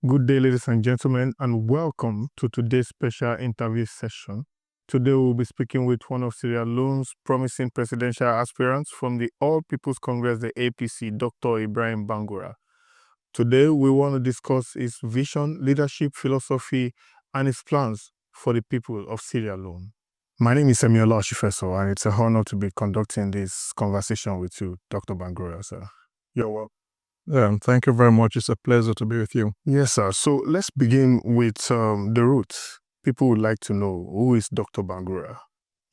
Good day, ladies and gentlemen, and welcome to today's special interview session. Today, we'll be speaking with one of Sierra Leone's promising presidential aspirants from the All People's Congress, the APC, Dr. Ibrahim Bangura. Today, we want to discuss his vision, leadership, philosophy, and his plans for the people of Sierra Leone. My name is Emiola Oshifeso, and it's an honor to be conducting this conversation with you, Dr. Bangura, sir. You're welcome. Thank you very much. It's a pleasure to be with you. Yes, sir. So let's begin with the roots. People would like to know, who is Dr. Bangura?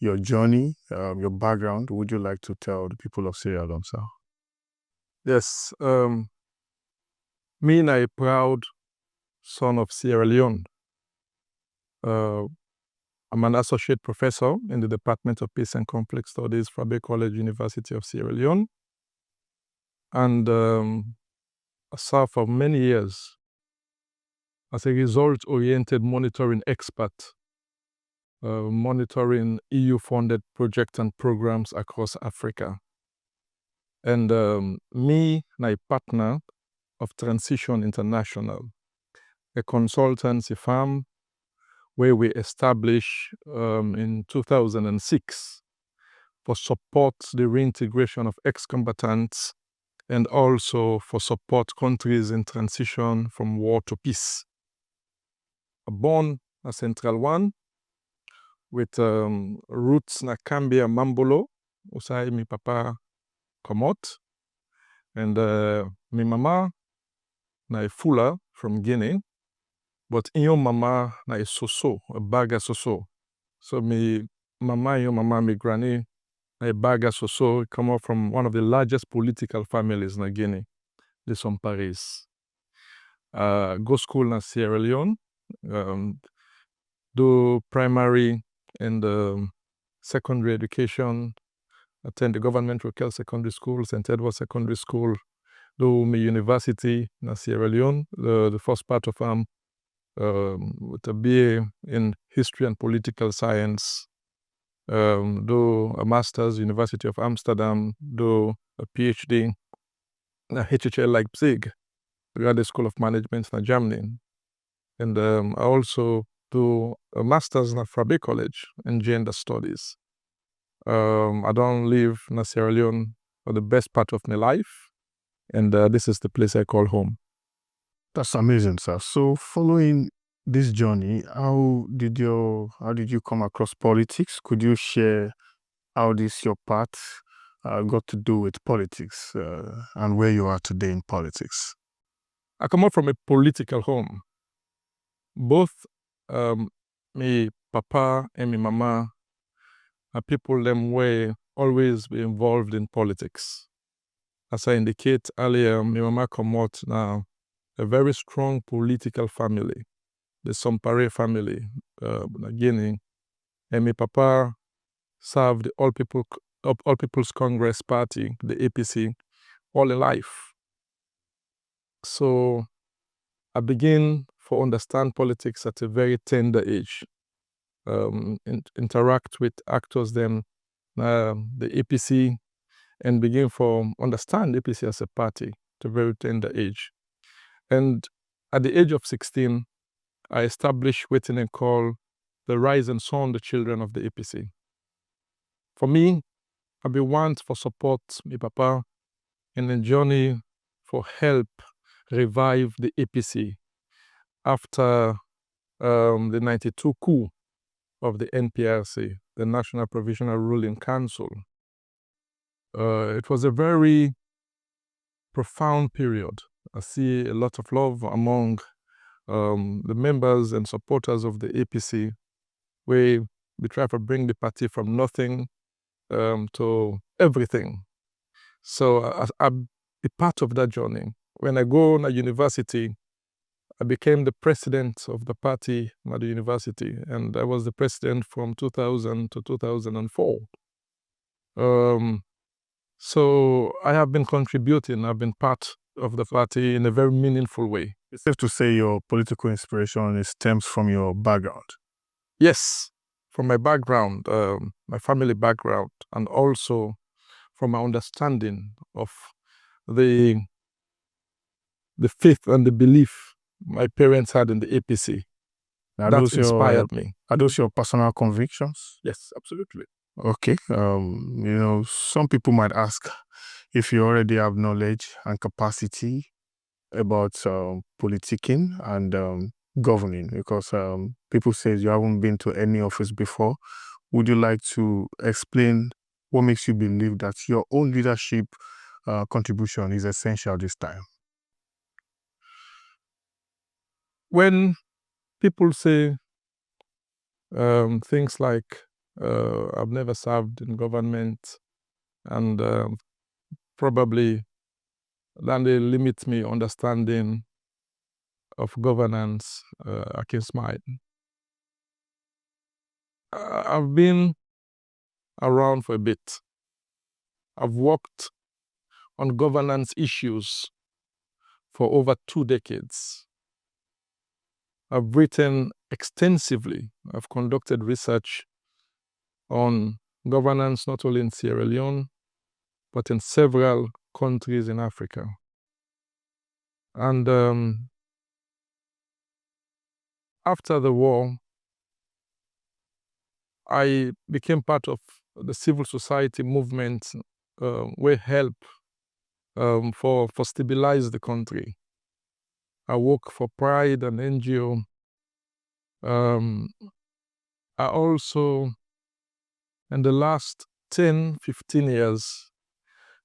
Your journey, your background. Would you like to tell the people of Sierra Leone, sir? Yes, me and a proud son of Sierra Leone. I'm an associate professor in the Department of Peace and Conflict Studies, Frabe College, University of Sierra Leone. And I served for many years as a result-oriented monitoring expert, monitoring EU-funded projects and programs across Africa. And me and a partner of Transition International, a consultancy firm where we established in 2006 for support the reintegration of ex-combatants and also for support countries in transition from war to peace. Born a Central One with roots na Cambia Mambolo, usai mi papa komot, and mi mama na Ifula from Guinea, but inyo mama na Soso, a Baga Soso. So mi mama, mi granny, na Baga Soso, come out from one of the largest political families in Guinea, the Somparis. Go school na Sierra Leone, do primary and secondary education, attend the government Rokel Secondary School, St. Edward Secondary School, do my university na Sierra Leone, the first part of with a BA in History and Political Science, do a Master's, University of Amsterdam, do a PhD at HHL Leipzig, Graduate School of Management in Germany. And I also do a Master's in Frabe College in Gender Studies. I don't live in Sierra Leone for the best part of my life, and this is the place I call home. That's amazing, sir. So following this journey, how did you come across politics? Could you share how your path got to do with politics and where you are today in politics? I come up from a political home. Both me papa and me mama are people them were always be involved in politics. As I indicate earlier, my mama come out now a very strong political family, the Sompare family, Guinea, and my papa served the All People's Congress Party, the APC, all in life. So I begin to understand politics at a very tender age. Interact with actors then, the APC, and begin to understand APC as a party at a very tender age. And at the age of 16, I established what they call the Rise and Sound the Children of the APC. For me, I be want for support my papa in the journey for help revive the APC after the 92 coup of the NPRC, the National Provisional Ruling Council. It was a very profound period. I see a lot of love among the members and supporters of the APC, where we try to bring the party from nothing to everything. So I'm a part of that journey. When I go to university, I became the president of the party at the university, and I was the president from 2000 to 2004. So I have been contributing, I've been part of the party in a very meaningful way. It's safe to say your political inspiration stems from your background. Yes, from my background, my family background, and also from my understanding of the faith and the belief my parents had in the APC. Are That those your inspired me. are those your personal convictions? Yes, absolutely. Okay. Some people might ask if you already have knowledge and capacity about politicking and governing, because people say you haven't been to any office before. Would you like to explain what makes you believe that your own leadership contribution is essential this time? When people say things like, I've never served in government, and probably then they limit me understanding of governance, I can smile. I've been around for a bit. I've worked on governance issues for over 2 decades. I've written extensively. I've conducted research on governance not only in Sierra Leone, but in several countries in Africa. And after the war, I became part of the civil society movement where help for stabilize the country. I work for Pride, an NGO. I also, in the last 10, 15 years,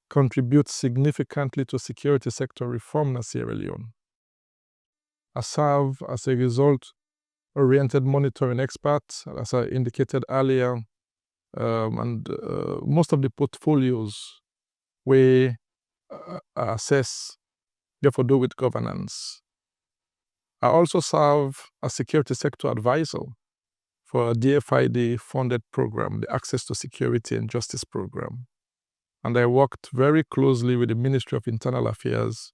contribute significantly to security sector reform in Sierra Leone. I serve as a result-oriented monitoring expert, as I indicated earlier, and most of the portfolios we assess, therefore do with governance. I also serve as security sector advisor for a DFID-funded program, the Access to Security and Justice Program. And I worked very closely with the Ministry of Internal Affairs,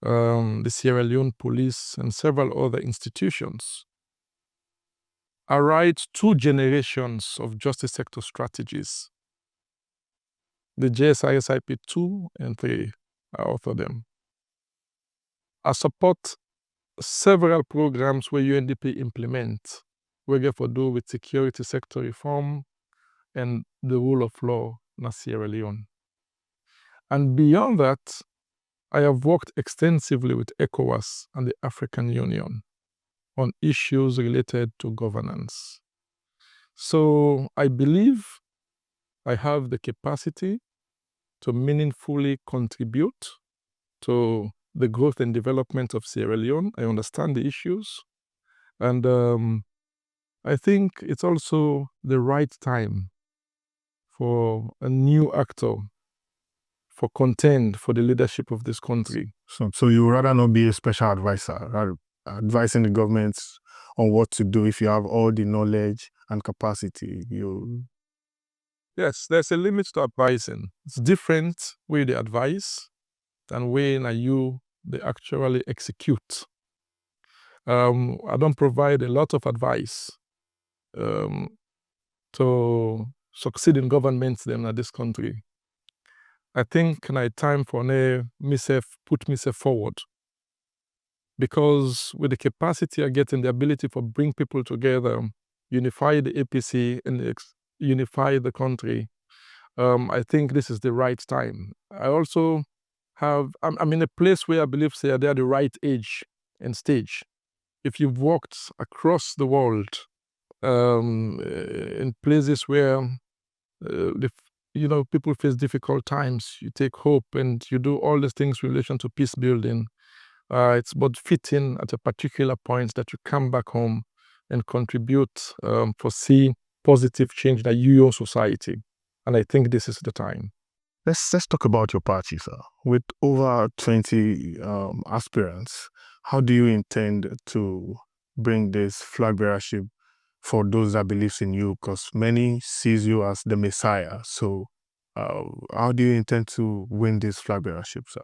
the Sierra Leone Police, and several other institutions. I write 2 generations of justice sector strategies. The JSISIP 2 and 3, I author them. I support several programs where UNDP implement, we get for do with security sector reform and the rule of law in Sierra Leone. And beyond that, I have worked extensively with ECOWAS and the African Union on issues related to governance. So I believe I have the capacity to meaningfully contribute to the growth and development of Sierra Leone. I understand the issues. And I think it's also the right time for a new actor for contend for the leadership of this country. So you would rather not be a special advisor, advising the government on what to do if you have all the knowledge and capacity. Yes, there's a limit to advising. It's different way they advise than when you they actually execute. I don't provide a lot of advice to succeed in government then in this country. I think now time for put myself forward. Because with the capacity I get and the ability for bring people together, unify the APC and unify the country, I think this is the right time. I also I'm in a place where I believe they're the right age and stage. If you've walked across the world in places where people face difficult times, you take hope and you do all these things in relation to peace building. It's about fitting at a particular point that you come back home and contribute foresee positive change that your society. And I think this is the time. Let's talk about your party, sir. With over 20 aspirants, how do you intend to bring this flag bearership for those that believes in you? Because many sees you as the Messiah. So how do you intend to win this flag bearership, sir?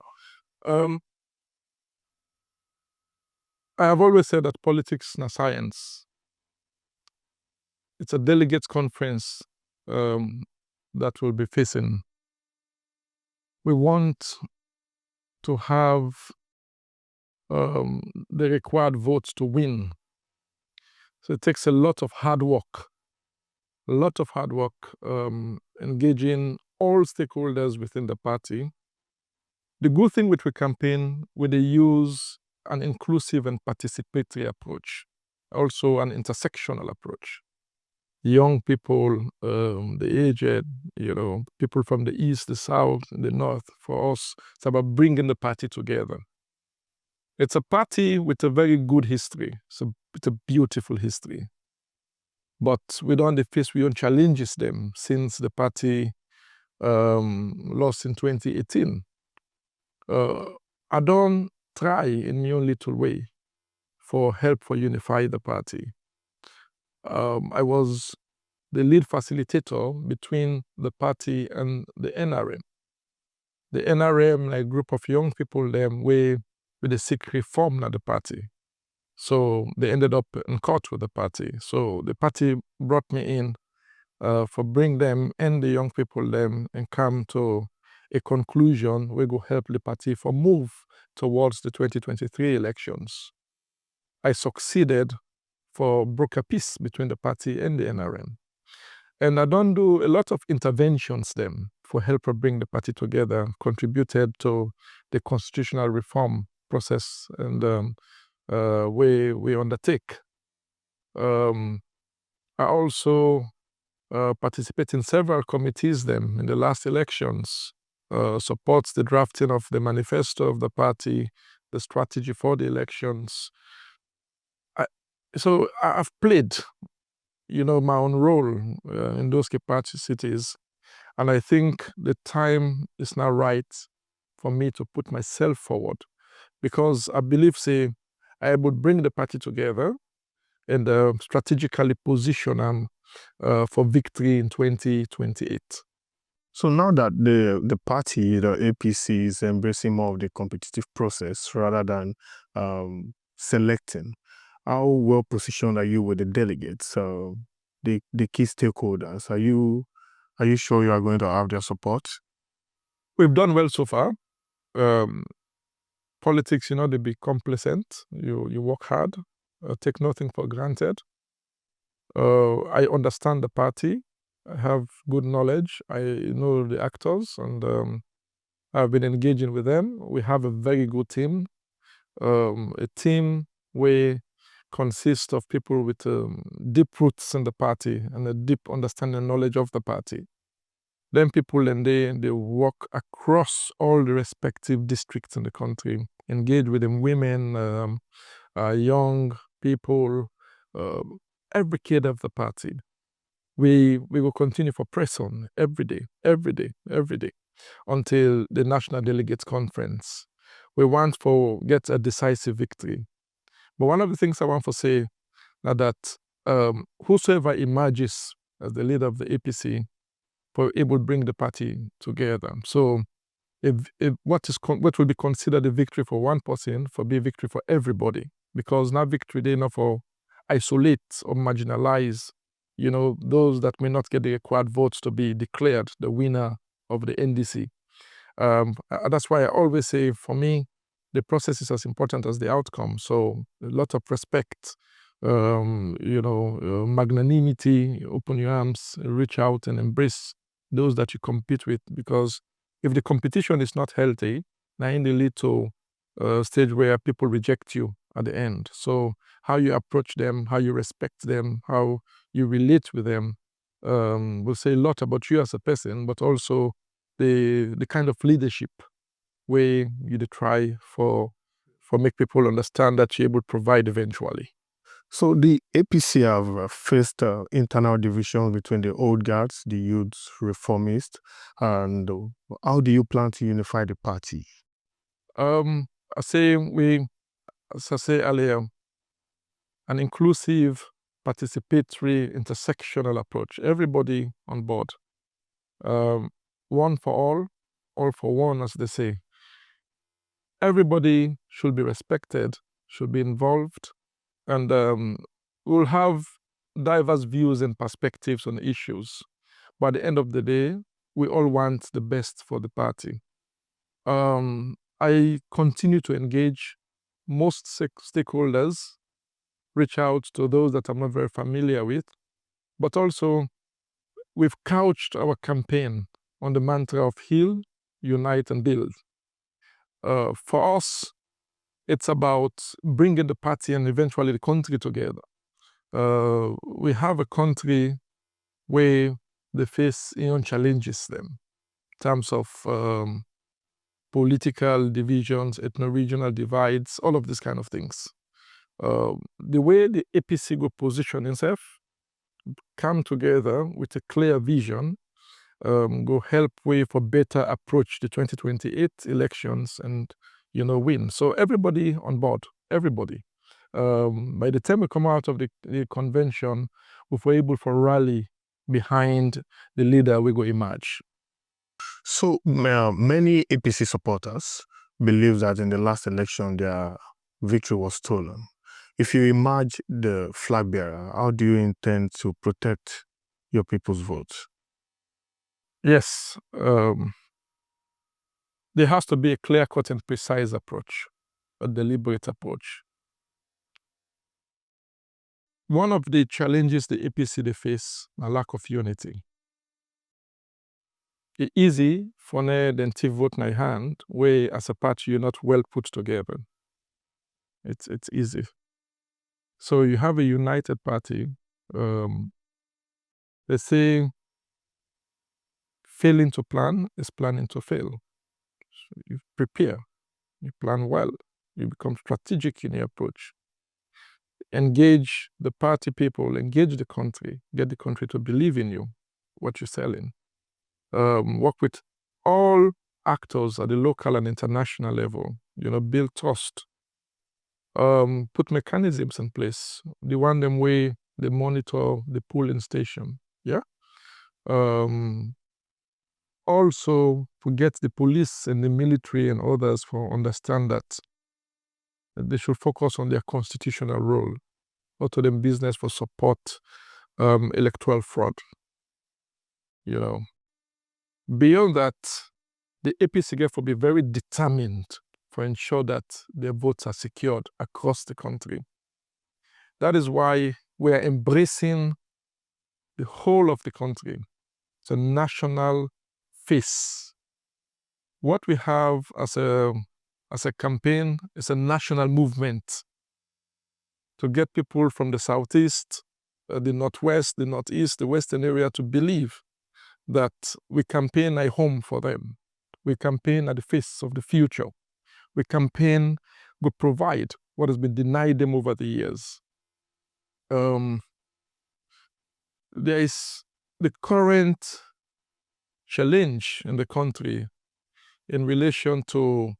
I have always said that politics is science. It's a delegates conference that we'll be facing. We want to have the required votes to win. So it takes a lot of hard work, engaging all stakeholders within the party. The good thing with We Campaign, they use an inclusive and participatory approach, also an intersectional approach. Young people, the aged, people from the east, the south, the north. For us, it's about bringing the party together. It's a party with a very good history. It's a beautiful history. But we don't face our own challenges them since the party lost in 2018. I don't try in my own little way for help for unify the party. I was the lead facilitator between the party and the NRM. The NRM, like group of young people, them with the seek reform at the party. So they ended up in court with the party. So the party brought me in for bring them and the young people them and come to a conclusion. We go help the party for move towards the 2023 elections. I succeeded for broker peace between the party and the NRM. And I don't do a lot of interventions them for help bring the party together, contributed to the constitutional reform process and we undertake. I also participate in several committees them in the last elections, supports the drafting of the manifesto of the party, the strategy for the elections. So I've played, my own role in those capacities. And I think the time is now right for me to put myself forward, because I believe, I would bring the party together and strategically position them for victory in 2028. So now that the party, the APC, is embracing more of the competitive process rather than selecting, how well positioned are you with the delegates, the key stakeholders? Are you sure you are going to have their support? We've done well so far. Politics, they be complacent. You work hard, take nothing for granted. I understand the party. I have good knowledge. I know the actors, and I've been engaging with them. We have a very good team. A team where consists of people with deep roots in the party and a deep understanding and knowledge of the party. Then people and they work across all the respective districts in the country, engage with them, women, young people, every kid of the party. We will continue for press on every day, until the National Delegates Conference. We want to get a decisive victory. But one of the things I want to say now that whosoever emerges as the leader of the APC, it will bring the party together. So if what will be considered a victory for one person, for be a victory for everybody, because now victory they not for isolate or marginalize, those that may not get the required votes to be declared the winner of the NDC. That's why I always say, for me, the process is as important as the outcome. So a lot of respect, magnanimity, open your arms, reach out and embrace those that you compete with, because if the competition is not healthy, then it lead to a stage where people reject you at the end. So how you approach them, how you respect them, how you relate with them will say a lot about you as a person, but also the kind of leadership where you try for make people understand that you're able to provide eventually. So the APC have faced internal divisions between the old guards, the youth reformists, and how do you plan to unify the party? As I say earlier, an inclusive, participatory, intersectional approach. Everybody on board. One for all for one, as they say. Everybody should be respected, should be involved, and we'll have diverse views and perspectives on issues. But at the end of the day, we all want the best for the party. I continue to engage most stakeholders, reach out to those that I'm not very familiar with, but also we've couched our campaign on the mantra of heal, unite, and build. For us, it's about bringing the party and eventually the country together. We have a country where they face challenges them in terms of political divisions, ethno-regional divides, all of these kind of things. The way the APC will position itself, come together with a clear vision, go help way for better approach the 2028 elections and win. So everybody on board, everybody. By the time we come out of the convention, we were able to rally behind the leader we go emerge. So many APC supporters believe that in the last election their victory was stolen. If you emerge the flag bearer, how do you intend to protect your people's votes? Yes, there has to be a clear-cut and precise approach, a deliberate approach. One of the challenges the APC they face, a lack of unity. It's easy for them to vote in hand, where as a party you're not well put together. It's easy. So you have a united party. They say failing to plan is planning to fail. So you prepare, you plan well, you become strategic in your approach. Engage the party people, engage the country, get the country to believe in you, what you're selling. Work with all actors at the local and international level, build trust. Put mechanisms in place. The one them way they monitor the polling station. Yeah. Also to get the police and the military and others to understand that they should focus on their constitutional role, not to them business for support electoral fraud. Beyond that, the APC therefore be very determined to ensure that their votes are secured across the country. That is why we are embracing the whole of the country. It's a national face. What we have as a campaign is a national movement to get people from the southeast, the northwest, the northeast, the western area to believe that we campaign a home for them. We campaign at the face of the future. We campaign, we provide what has been denied them over the years. There is the current challenge in the country in relation to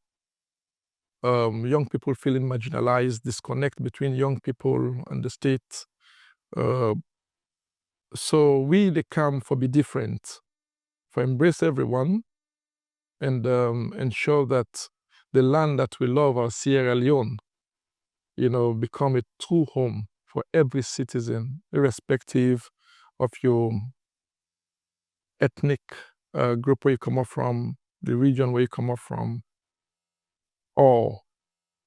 young people feeling marginalized, disconnect between young people and the state. So we, they come for be different, for embrace everyone and ensure that the land that we love, our Sierra Leone, become a true home for every citizen, irrespective of your ethnic group where you come up from, the region where you come up from, or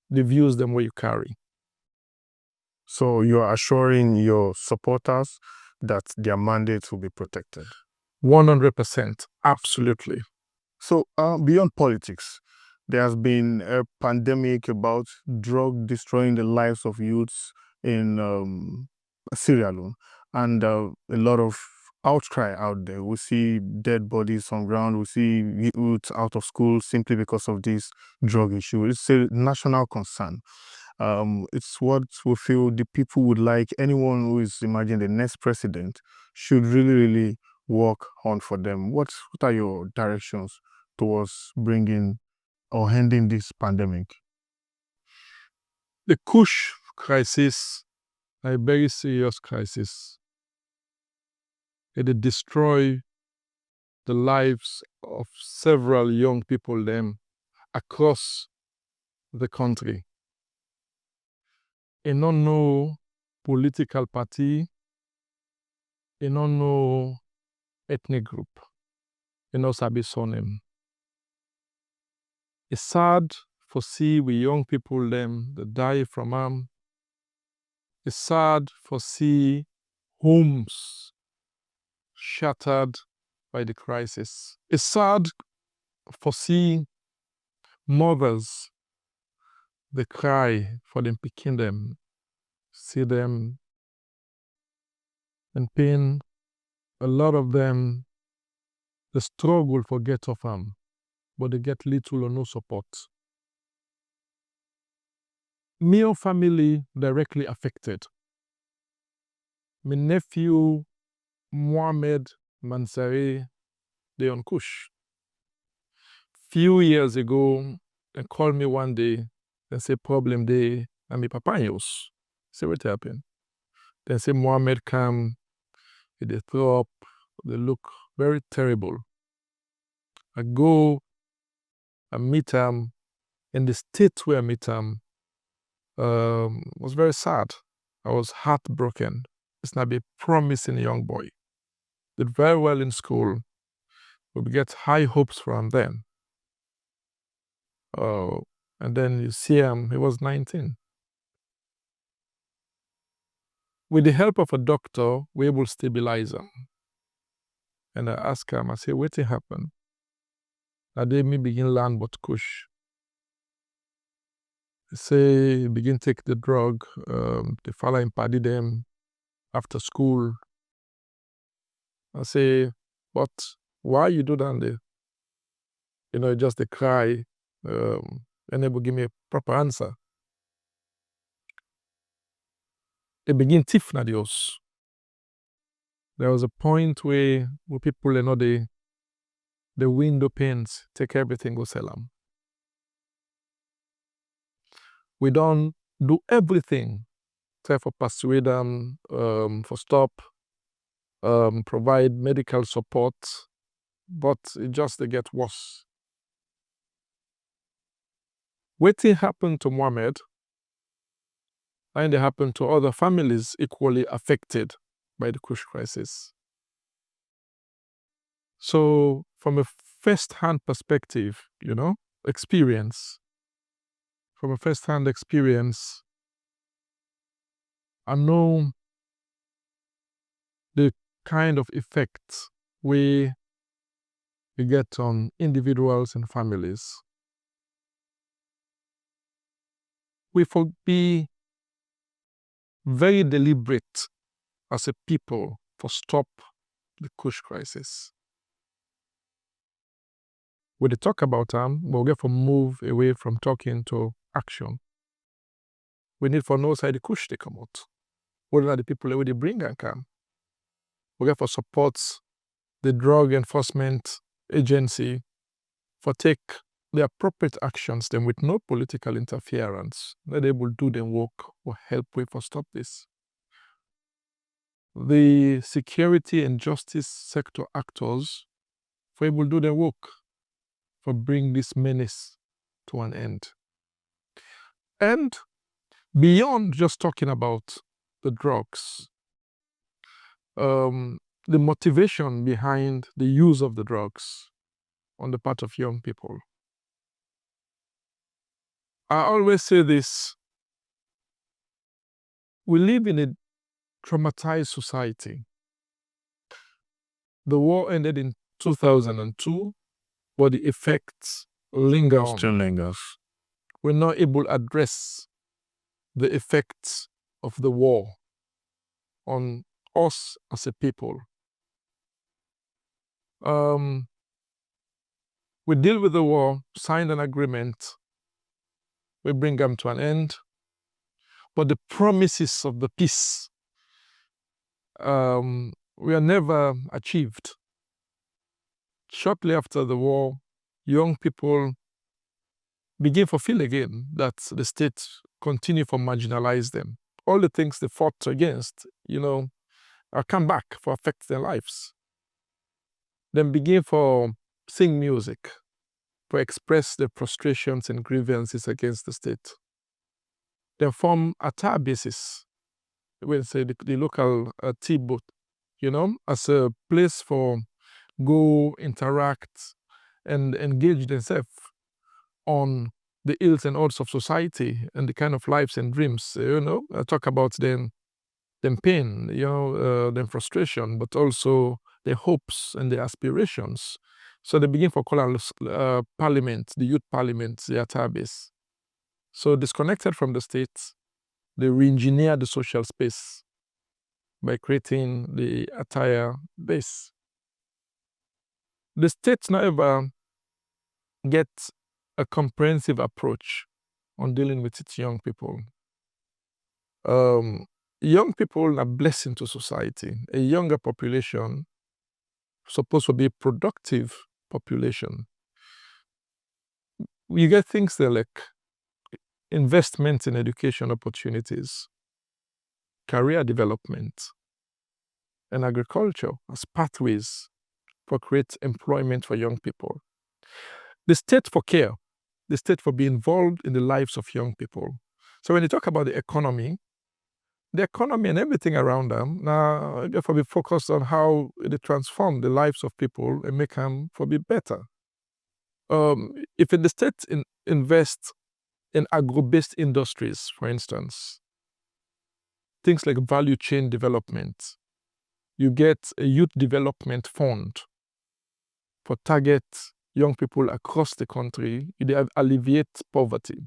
the views them where you carry. So you are assuring your supporters that their mandates will be protected? 100%, absolutely. So beyond politics, there has been a pandemic about drug destroying the lives of youths in Sierra Leone, and a lot of outcry out there. We see dead bodies on ground. We see youths out of school simply because of this drug issue. It's a national concern. It's what we feel the people would like. Anyone who is imagining the next president should really work on for them. What are your directions towards bringing or ending this pandemic? The Kush crisis, a very serious crisis. It destroy the lives of several young people them across the country. And no political party, and no ethnic group, and no sabi surname. It's sad for see we young people them that die from It's sad for see homes shattered by the crisis. It's sad for see mothers they cry for them picking them, see them in pain. A lot of them they struggle for get off but they get little or no support. Me family directly affected. My nephew Mohammed Mansari, they on Kush. Few years ago, they called me one day and say problem day and me papa house. Say what happened. Then say Mohammed come, they throw up, they look very terrible. I go and meet him in the state where I meet him was very sad. I was heartbroken. It's not a promising young boy. Did very well in school. We get high hopes for him then. And then you see him, he was 19. With the help of a doctor, we able to stabilize him. And I ask him, I say, what happened? And they me begin learn about Kush. They say, begin take the drug, the fella imparted them after school. I say, but why you do that? Just they cry, and they will give me a proper answer. They begin tiff na the house. There was a point where people, the window panes, take everything, go sell them. We don't do everything, try for persuade them, for stop, provide medical support, but it just they get worse. What happened to Mohammed, and it happened to other families equally affected by the Kush crisis. So from a first-hand perspective, experience, from a first-hand experience, I know the kind of effects we get on individuals and families. We be very deliberate as a people for stop the Kush crisis. When they talk about them, we'll get to move away from talking to action. We need for no side the Kush they come out. What are the people that they bring and come? We get for support the Drug Enforcement Agency for take the appropriate actions then with no political interference. That they will do their work or help way for stop this. The security and justice sector actors for able do their work for bring this menace to an end. And beyond just talking about the drugs, the motivation behind the use of the drugs on the part of young people. I always say this, we live in a traumatized society. The war ended in 2002, but the effects linger on. Still lingers. We're not able to address the effects of the war on us as a people. We deal with the war, signed an agreement, we bring them to an end, but the promises of the peace were never achieved. Shortly after the war, young people begin to feel again that the state continue to marginalize them. All the things they fought against, are come back for affect their lives. Then begin for sing music, to express their frustrations and grievances against the state. Then form a tar basis, we say the local tea booth, as a place for go interact and engage themselves on the ills and odds of society and the kind of lives and dreams, I talk about them pain, them frustration, but also their hopes and their aspirations. So they begin for call parliament, the youth parliament, the attire base. So disconnected from the state, they re-engineer the social space by creating the attire base. The state now ever get a comprehensive approach on dealing with its young people. Young people are a blessing to society. A younger population supposed to be a productive population. You get things there like investment in education opportunities, career development, and agriculture as pathways for create employment for young people. The state for care, the state for being involved in the lives of young people. So when you talk about the economy and everything around them, now therefore be focused on how they transform the lives of people and make them for be better. If the state invest in agro-based industries, for instance, things like value chain development, you get a youth development fund for target young people across the country. It alleviate poverty.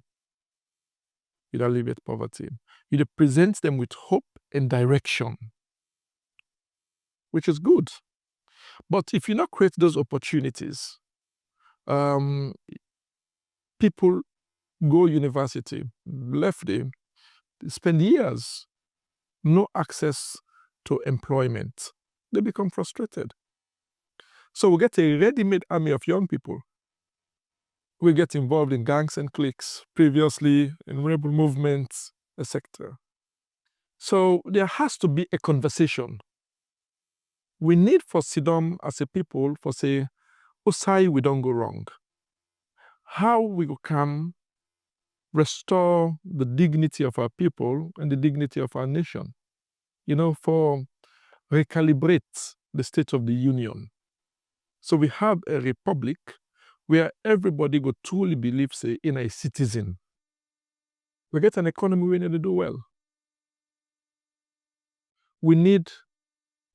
It presents them with hope and direction, which is good. But if you not create those opportunities, people go university, left them, spend years, no access to employment. They become frustrated. So we get a ready-made army of young people. We get involved in gangs and cliques, previously in rebel movements, etc. So there has to be a conversation. We need for Sidom as a people for say, Osai, we don't go wrong. How we can restore the dignity of our people and the dignity of our nation, for recalibrate the state of the union. So we have a republic where everybody go truly believe, say, in a citizen. We get an economy we need to do well. We need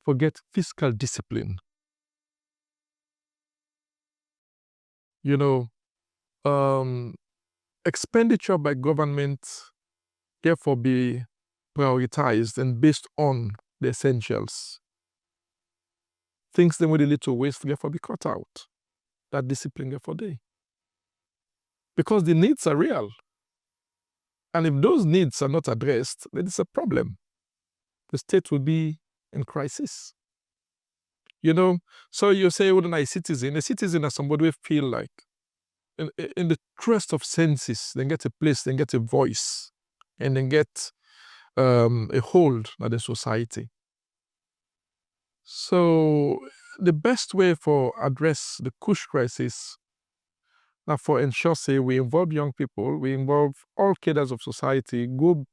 forget fiscal discipline. Expenditure by government therefore be prioritized and based on the essentials. Things that we need to waste therefore be cut out. That discipline therefore day. Because the needs are real. And if those needs are not addressed, then it's a problem. The state will be in crisis. So you say, well, a citizen is somebody who feel like in the trust of senses, they get a place, they get a voice, and then get a hold on the society. So the best way for address the Kush crisis, now for ensure, say, we involve young people, we involve all cadres of society, go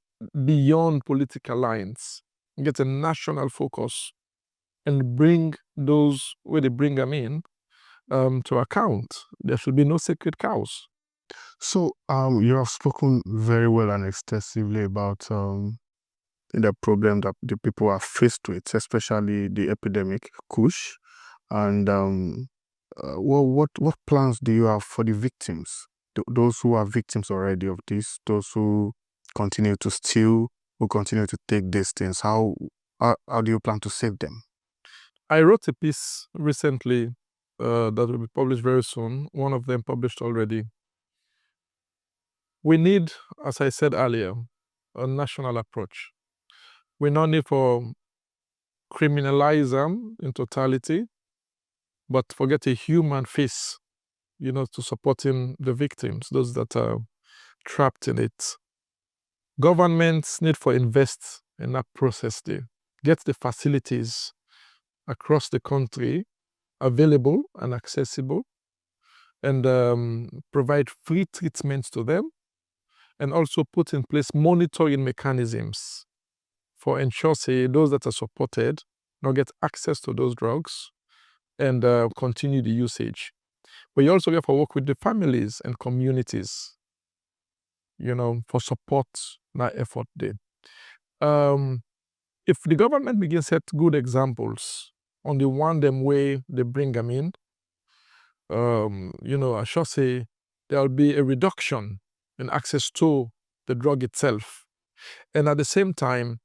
beyond political lines, get a national focus, and bring those where they bring them in to account. There should be no sacred cows. So you have spoken very well and extensively about the problem that the people are faced with, especially the epidemic Kush. And what plans do you have for the victims? Those who are victims already of this, those who continue to steal, who continue to take these things, how do you plan to save them? I wrote a piece recently that will be published very soon. One of them published already. We need, as I said earlier, a national approach. We don't need for criminalize them in totality, but forget a human face, to supporting the victims, those that are trapped in it. Governments need for invest in that process there. Get the facilities across the country available and accessible, and provide free treatments to them, and also put in place monitoring mechanisms for ensure, say, those that are supported now get access to those drugs and continue the usage. But you also have to work with the families and communities for support that effort there. If the government begin set good examples on the one them way they bring them in, I should say there'll be a reduction in access to the drug itself. And at the same time,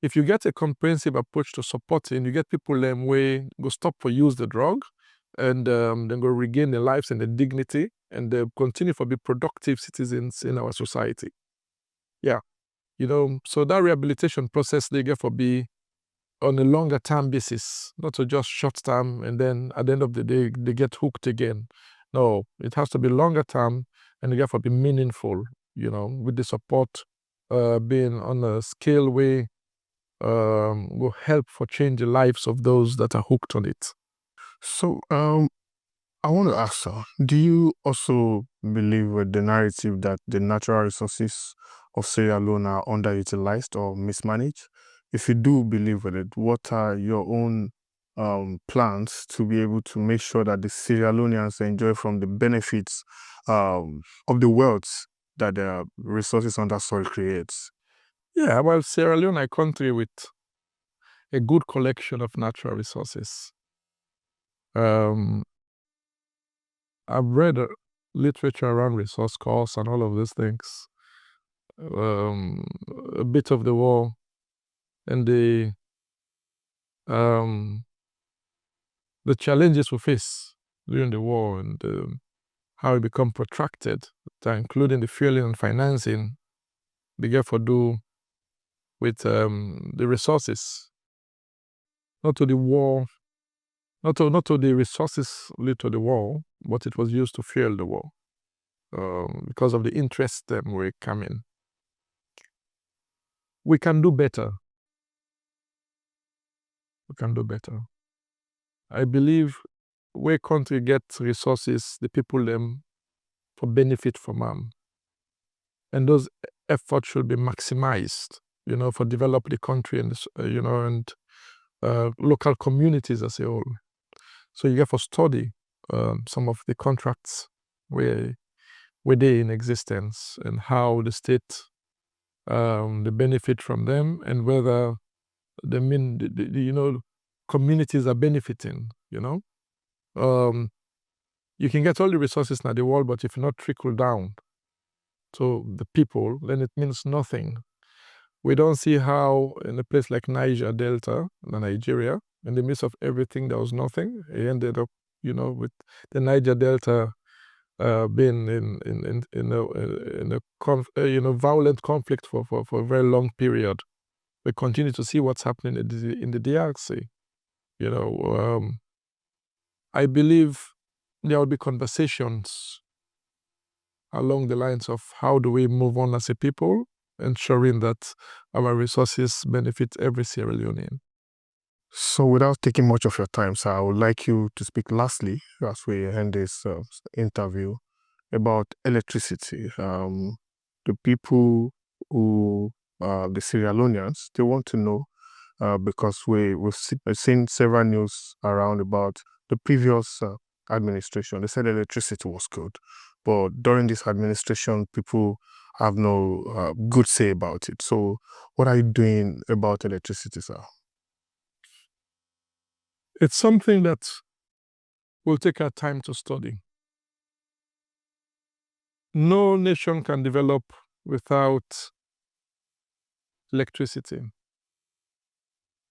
if you get a comprehensive approach to supporting, you get people them way go stop for use the drug and then go regain their lives and their dignity and they continue to be productive citizens in our society. Yeah. So that rehabilitation process they get for be on a longer term basis, not to just short term and then at the end of the day they get hooked again. No, it has to be longer term and it get to be meaningful, with the support being on a scale way will help for change the lives of those that are hooked on it. So, I want to ask, sir, do you also believe with the narrative that the natural resources of Sierra Leone are underutilized or mismanaged? If you do believe with it, what are your own plans to be able to make sure that the Sierra Leoneans enjoy from the benefits of the wealth that their resources on that soil creates? Yeah, well, Sierra Leone, a country with a good collection of natural resources. I've read literature around resource costs and all of these things. A bit of the war and the challenges we face during the war and how it become protracted, including the fueling and financing, began for do with the resources, not to the war, not to the resources lead to the war, but it was used to fuel the war because of the interest that were coming. We can do better. We can do better. I believe where country gets resources, the people them for benefit from them. And those efforts should be maximized, for develop the country and, and local communities as a whole. So you have to study some of the contracts where they in existence and how the state they benefit from them and whether communities are benefiting. You can get all the resources in the world, but if not trickle down to the people, then it means nothing. We don't see how in a place like Niger Delta, Nigeria, in the midst of everything, there was nothing. It ended up, with the Niger Delta being in a violent conflict for a very long period. We continue to see what's happening in the DRC. I believe there will be conversations along the lines of how do we move on as a people, ensuring that our resources benefit every Sierra Leonean. So, without taking much of your time, sir, I would like you to speak lastly, as we end this interview, about electricity. The people who, the Sierra Leoneans, they want to know because we've seen several news around about the previous administration. They said electricity was good, but during this administration, people have no good say about it. So, what are you doing about electricity, sir? It's something that will take our time to study. No nation can develop without electricity.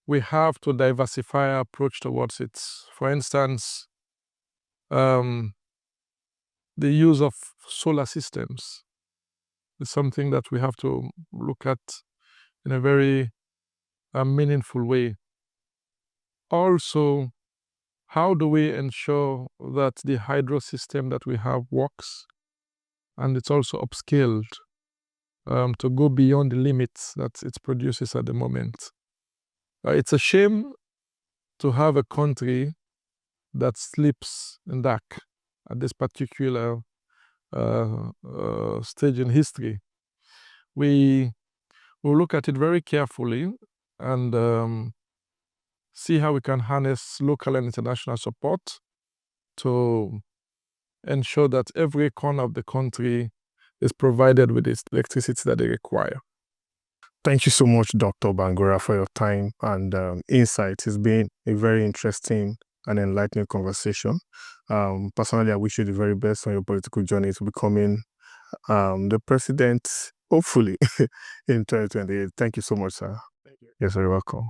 We have to diversify our approach towards it. For instance, the use of solar systems is something that we have to look at in a very meaningful way. Also, how do we ensure that the hydro system that we have works and it's also upscaled to go beyond the limits that it produces at the moment? It's a shame to have a country that sleeps in dark at this particular stage in history. We will look at it very carefully and see how we can harness local and international support to ensure that every corner of the country is provided with the electricity that they require. Thank you so much, Dr. Bangura, for your time and insight. It's been a very interesting and enlightening conversation. Personally, I wish you the very best on your political journey to becoming the president, hopefully, in 2028. Thank you so much, sir. Thank you. Yes, you're welcome.